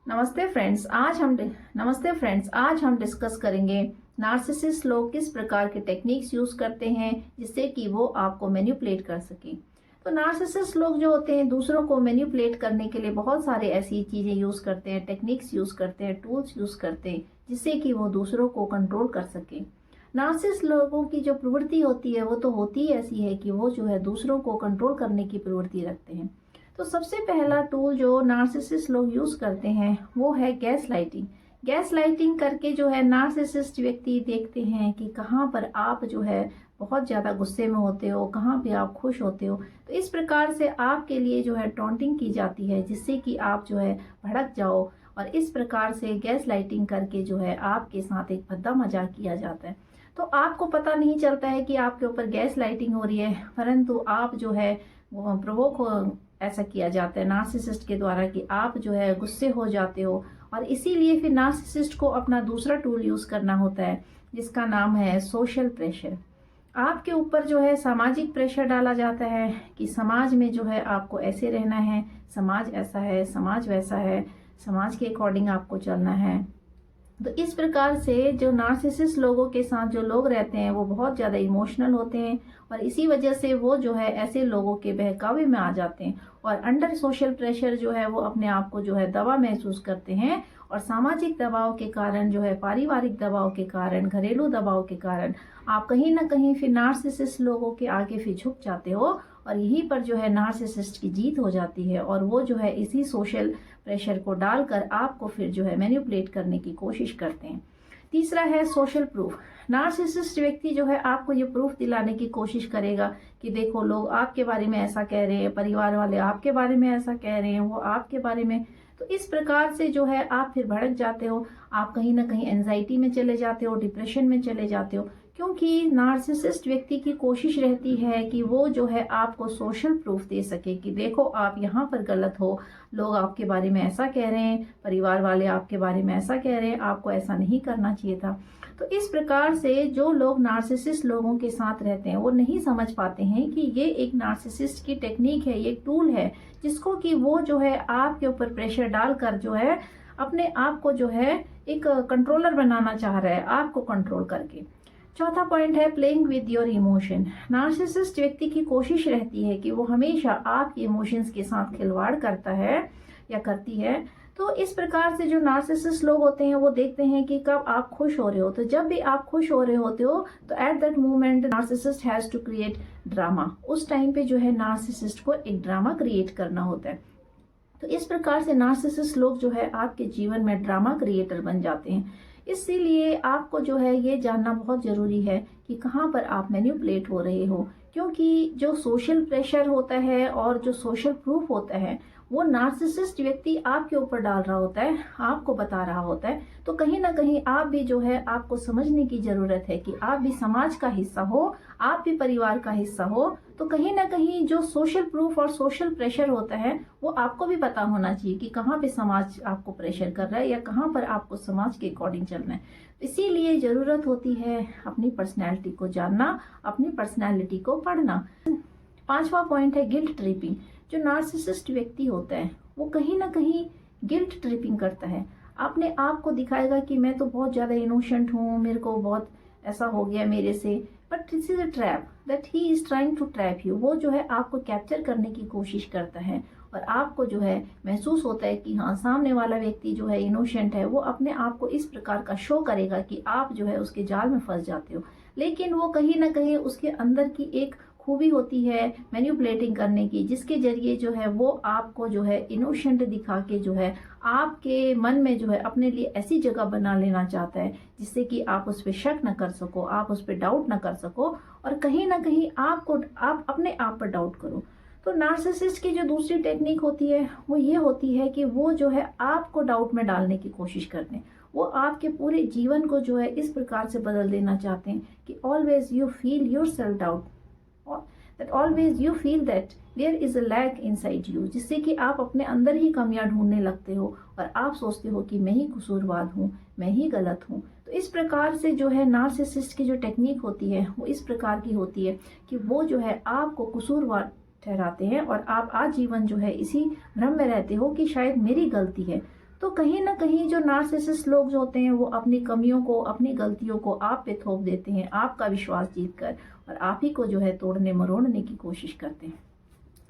नमस्ते फ्रेंड्स, आज हम डिस्कस करेंगे नार्सिसिस्ट लोग किस प्रकार के टेक्निक्स यूज करते हैं जिससे कि वो आपको मैनिपुलेट कर सके। तो नार्सिसिस्ट लोग जो होते हैं दूसरों को मैनिपुलेट करने के लिए बहुत सारे ऐसी चीजें यूज करते हैं, टेक्निक्स यूज करते हैं, टूल्स यूज करते हैं जिससे कि वो दूसरों को कंट्रोल कर सके। नार्सिसिस्ट लोगों की जो प्रवृत्ति होती है वो तो होती ही ऐसी है कि वो जो है दूसरों को कंट्रोल करने की प्रवृत्ति रखते हैं। तो सबसे पहला टूल जो नार्सिसिस्ट लोग यूज करते हैं वो है गैस लाइटिंग। गैस लाइटिंग करके जो है नार्सिसिस्ट व्यक्ति देखते हैं कि कहाँ पर आप जो है बहुत ज्यादा गुस्से में होते हो, कहाँ पे आप खुश होते हो। तो इस प्रकार से आपके लिए जो है टॉन्टिंग की जाती है जिससे कि आप जो है भड़क जाओ, और इस प्रकार से गैस लाइटिंग करके जो है आपके साथ एक भद्दा मजाक किया जाता है। तो आपको पता नहीं चलता है कि आपके ऊपर गैस लाइटिंग हो रही है, परंतु आप जो है प्रवोक ऐसा किया जाता है नार्सिसिस्ट के द्वारा कि आप जो है गुस्से हो जाते हो, और इसीलिए फिर नार्सिसिस्ट को अपना दूसरा टूल यूज करना होता है जिसका नाम है सोशल प्रेशर। आपके ऊपर जो है सामाजिक प्रेशर डाला जाता है कि समाज में जो है आपको ऐसे रहना है, समाज ऐसा है, समाज वैसा है, समाज के अकॉर्डिंग आपको चलना है। तो इस प्रकार से जो नार्सिसिस्ट लोगों के साथ जो लोग रहते हैं वो बहुत ज्यादा इमोशनल होते हैं, और इसी वजह से वो जो है ऐसे लोगों के बहकावे में आ जाते हैं, और अंडर सोशल प्रेशर जो है वो अपने आप को जो है दबा महसूस करते हैं, और सामाजिक दबाव के कारण जो है, पारिवारिक दबाव के कारण, घरेलू दबाव के कारण आप कहीं ना कहीं फिर नार्सिसिस्ट लोगों के आगे फिर झुक जाते हो, और यहीं पर जो है नार्सिसिस्ट की जीत हो जाती है, और वो जो है इसी सोशल प्रेशर को डालकर आपको फिर जो है मैनिपुलेट करने की कोशिश करते हैं। तीसरा है सोशल प्रूफ। नार्सिसिस्ट व्यक्ति जो है आपको ये प्रूफ दिलाने की कोशिश करेगा कि देखो लोग आपके बारे में ऐसा कह रहे हैं, परिवार वाले आपके बारे में ऐसा कह रहे हैं, वो आपके बारे में। तो इस प्रकार से जो है आप फिर भड़क जाते हो, आप कहीं ना कहीं एंजाइटी में चले जाते हो, डिप्रेशन में चले जाते हो, क्योंकि नार्सिसिस्ट व्यक्ति की कोशिश रहती है कि वो जो है आपको सोशल प्रूफ दे सके कि देखो आप यहाँ पर गलत हो, लोग आपके बारे में ऐसा कह रहे हैं, परिवार वाले आपके बारे में ऐसा कह रहे हैं, आपको ऐसा नहीं करना चाहिए था। तो इस प्रकार से जो लोग नार्सिसिस्ट लोगों के साथ रहते हैं वो नहीं समझ पाते हैं कि ये एक नार्सिसिस्ट की टेक्निक है, ये एक टूल है जिसको कि वो जो है आपके ऊपर प्रेशर डालकर जो है अपने आप को जो है एक कंट्रोलर बनाना चाह रहा है, आपको कंट्रोल करके। चौथा पॉइंट है playing with your emotion. Narcissist व्यक्ति की कोशिश रहती है कि वो हमेशा आपके इमोशंस के साथ खिलवाड़ करता है या करती है। तो इस प्रकार से जो नार्सिसिस्ट लोग होते हैं वो देखते हैं कि कब आप खुश हो रहे हो, तो जब भी आप खुश हो रहे होते हो तो at that moment narcissist has to create drama. उस टाइम पे जो है नार्सिसिस्ट को एक ड्रामा क्रिएट करना होता है। तो इस प्रकार से नार्सिसिस्ट लोग जो है आपके जीवन में ड्रामा क्रिएटर बन जाते हैं। इसीलिए आपको जो है ये जानना बहुत जरूरी है कि कहाँ पर आप मैनिपुलेट हो रहे हो, क्योंकि जो सोशल प्रेशर होता है और जो सोशल प्रूफ होता है वो नार्सिसिस्ट व्यक्ति आपके ऊपर डाल रहा होता है, आपको बता रहा होता है। तो कहीं ना कहीं आप भी जो है आपको समझने की जरूरत है कि आप भी समाज का हिस्सा हो, आप भी परिवार का हिस्सा हो। तो कहीं ना कहीं जो सोशल प्रूफ और सोशल प्रेशर होता है वो आपको भी पता होना चाहिए कि कहाँ पे समाज आपको प्रेशर कर रहा है या कहाँ पर आपको समाज के अकॉर्डिंग चलना है। इसीलिए जरूरत होती है अपनी पर्सनैलिटी को जानना, अपनी पर्सनैलिटी को पढ़ना। पांचवा पॉइंट है गिल्ट ट्रिपिंग। जो नार्सिसिस्ट व्यक्ति होता है वो कहीं ना कहीं गिल्ट ट्रिपिंग करता है, अपने आप को दिखाएगा कि मैं तो बहुत ज्यादा इनोसेंट हूँ, मेरे को बहुत ऐसा हो गया मेरे से। But this is a trap that he is trying to trap you. वो जो है आपको कैप्चर करने की कोशिश करता है, और आपको जो है महसूस होता है कि हाँ सामने वाला व्यक्ति जो है इनोसेंट है, वो अपने आप को इस प्रकार का शो करेगा कि आप जो है उसके जाल में फंस जाते हो। लेकिन वो कहीं ना कहीं उसके अंदर की एक खूबी होती है मैनिपुलेटिंग करने की, जिसके जरिए जो है वो आपको जो है इनोसेंट दिखा के जो है आपके मन में जो है अपने लिए ऐसी जगह बना लेना चाहता है जिससे कि आप उस पर शक न कर सको, आप उस पर डाउट न कर सको, और कहीं ना कहीं आप अपने आप पर डाउट करो। तो नार्सिसिस्ट की जो दूसरी टेक्निक होती है वो ये होती है कि वो जो है आपको डाउट में डालने की कोशिश करते हैं। वो आपके पूरे जीवन को जो है इस प्रकार से बदल देना चाहते हैं कि always you feel your self doubt, that always you feel that there is a lack inside you, जिससे कि आप अपने अंदर ही कमियां ढूंढने लगते हो और आप सोचते हो कि मैं ही कसूरवार हूँ, मैं ही गलत हूँ। तो इस प्रकार से जो है नार्सिसिस्ट की जो टेक्निक होती है वो इस प्रकार की होती है कि वो जो है आपको कसूरवार ठहराते हैं, और आप आजीवन जो है इसी भ्रम में रहते हो कि शायद मेरी गलती है। तो कहीं ना कहीं जो नार्सिसिस्ट लोग जो होते हैं वो अपनी कमियों को, अपनी गलतियों को आप पे थोप देते हैं, आपका विश्वास जीत कर, और आप ही को जो है तोड़ने मरोड़ने की कोशिश करते हैं।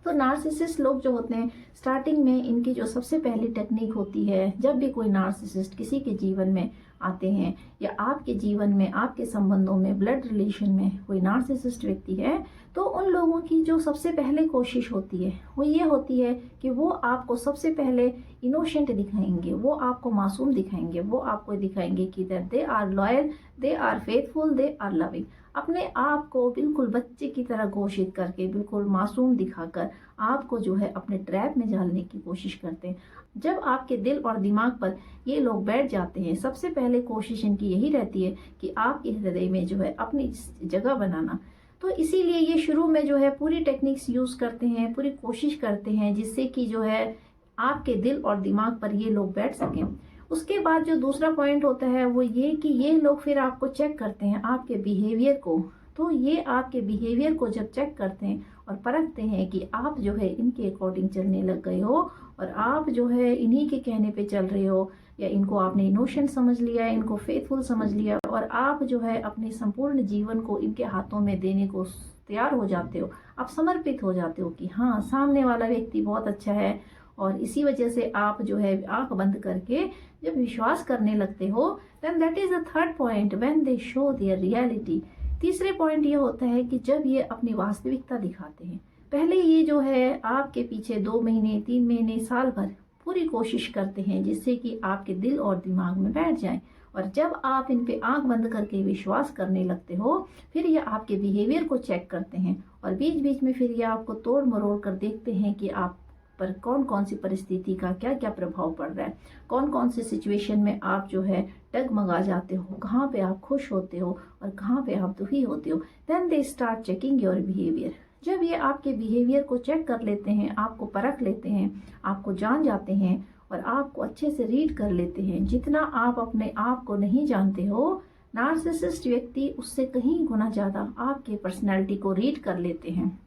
तो नार्सिसिस्ट लोग जो होते हैं, स्टार्टिंग में इनकी जो सबसे पहली टेक्निक होती है, जब भी कोई नार्सिसिस्ट किसी के जीवन में आते हैं या आपके जीवन में, आपके संबंधों में, ब्लड रिलेशन में कोई नार्सिसिस्ट व्यक्ति है, तो उन लोगों की जो सबसे पहले कोशिश होती है वो ये होती है कि वो आपको सबसे पहले इनोसेंट दिखाएंगे, वो आपको मासूम दिखाएंगे, वो आपको दिखाएंगे कि they are loyal, they are faithful, they are loving. अपने आप को बिल्कुल बच्चे की तरह घोषित करके, बिल्कुल मासूम दिखाकर आपको जो है अपने ट्रैप में डालने की कोशिश करते हैं। जब आपके दिल और दिमाग पर ये लोग बैठ जाते हैं, सबसे पहले कोशिश इनकी यही रहती है कि आपके हृदय में जो है अपनी जगह बनाना। तो इसीलिए ये शुरू में जो है पूरी टेक्निक्स यूज करते हैं, पूरी कोशिश करते हैं जिससे कि जो है आपके दिल और दिमाग पर ये लोग बैठ सकें। उसके बाद जो दूसरा पॉइंट होता है वो ये कि ये लोग फिर आपको चेक करते हैं, आपके बिहेवियर को। तो ये आपके बिहेवियर को जब चेक करते हैं और परखते हैं कि आप जो है इनके अकॉर्डिंग चलने लग गए हो और आप जो है इन्हीं के कहने पे चल रहे हो, या इनको आपने इनोसेंट समझ लिया, इनको फेथफुल समझ लिया, और आप जो है अपने संपूर्ण जीवन को इनके हाथों में देने को तैयार हो जाते हो, आप समर्पित हो जाते हो कि हाँ, सामने वाला व्यक्ति बहुत अच्छा है, और इसी वजह से आप जो है आंख बंद करके जब विश्वास करने लगते हो, then that is the third point, when they show their reality. तीसरे पॉइंट ये होता है कि जब ये अपनी वास्तविकता दिखाते हैं। पहले ये जो है आपके पीछे 2 महीने, 3 महीने, साल भर पूरी कोशिश करते हैं जिससे कि आपके दिल और दिमाग में बैठ जाए, और जब आप इन पे आंख बंद करके विश्वास करने लगते हो, फिर ये आपके बिहेवियर को चेक करते हैं और बीच बीच में फिर ये आपको तोड़ मरोड़ कर देखते हैं कि आप पर कौन कौन सी परिस्थिति का क्या क्या प्रभाव पड़ रहा है, कौन कौन सी सिचुएशन में आप जो है डगमगा जाते हो, कहाँ पे आप खुश होते हो और कहाँ पे आप दुखी होते हो। Then they start checking your behaviour. जब ये आपके बिहेवियर को चेक कर लेते हैं, आपको परख लेते हैं, आपको जान जाते हैं और आपको अच्छे से रीड कर लेते हैं, जितना आप अपने आप को नहीं जानते हो, नार्सिसिस्ट व्यक्ति उससे कहीं गुना ज़्यादा आपके पर्सनैलिटी को रीड कर लेते हैं।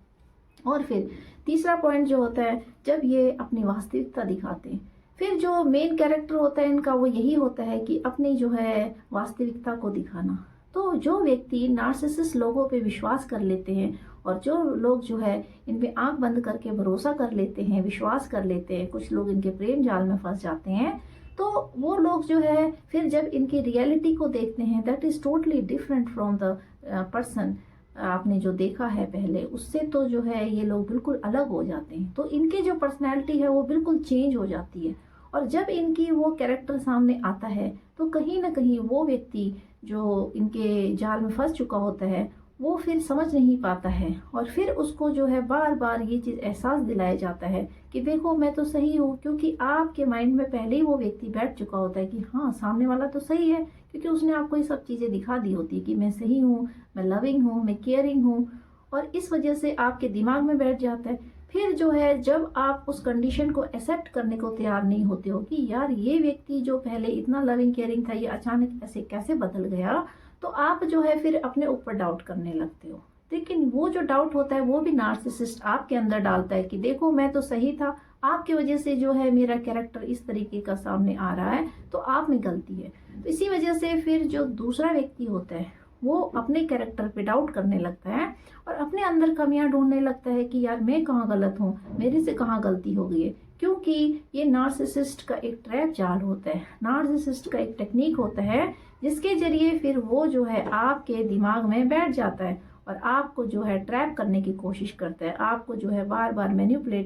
और फिर तीसरा पॉइंट जो होता है, जब ये अपनी वास्तविकता दिखाते हैं, फिर जो मेन कैरेक्टर होता है इनका वो यही होता है कि अपनी जो है वास्तविकता को दिखाना। तो जो व्यक्ति नार्सिसिस्ट लोगों पे विश्वास कर लेते हैं और जो लोग जो है इन पे आंख बंद करके भरोसा कर लेते हैं, विश्वास कर लेते हैं, कुछ लोग इनके प्रेम जाल में फंस जाते हैं, तो वो लोग जो है फिर जब इनकी रियलिटी को देखते हैं, that is totally different from the person आपने जो देखा है पहले, उससे तो जो है ये लोग बिल्कुल अलग हो जाते हैं। तो इनकी जो पर्सनैलिटी है वो बिल्कुल चेंज हो जाती है, और जब इनकी वो कैरेक्टर सामने आता है तो कहीं ना कहीं वो व्यक्ति जो इनके जाल में फंस चुका होता है वो फिर समझ नहीं पाता है, और फिर उसको जो है बार बार ये चीज़ एहसास दिलाया जाता है कि देखो मैं तो सही हूँ, क्योंकि आपके माइंड में पहले ही वो व्यक्ति बैठ चुका होता है कि हाँ, सामने वाला तो सही है, क्योंकि उसने आपको ये सब चीज़ें दिखा दी होती है कि मैं सही हूँ, मैं लविंग हूँ, मैं केयरिंग हूँ, और इस वजह से आपके दिमाग में बैठ जाता है। फिर जो है जब आप उस कंडीशन को एक्सेप्ट करने को तैयार नहीं होते हो कि यार ये व्यक्ति जो पहले इतना लविंग केयरिंग था, ये अचानक ऐसे कैसे बदल गया, तो आप जो है फिर अपने ऊपर डाउट करने लगते हो। लेकिन वो जो डाउट होता है वो भी नार्सिसिस्ट आपके अंदर डालता है कि देखो मैं तो सही था, आपकी वजह से जो है मेरा कैरेक्टर इस तरीके का सामने आ रहा है, तो आप में गलती है। तो इसी वजह से फिर जो दूसरा व्यक्ति होता है वो अपने कैरेक्टर पे डाउट करने लगता है और अपने अंदर कमियां ढूंढने लगता है कि यार मैं कहाँ गलत हूँ, मेरे से कहाँ गलती हो गई है। क्योंकि ये नार्सिसिस्ट का एक ट्रैप जाल होता है, नार्सिसिस्ट का एक टेक्निक होता है जिसके जरिए फिर वो जो है आपके दिमाग में बैठ जाता है और आपको जो है ट्रैप करने की कोशिश करता है, आपको जो है बार बार मैनिपुलेट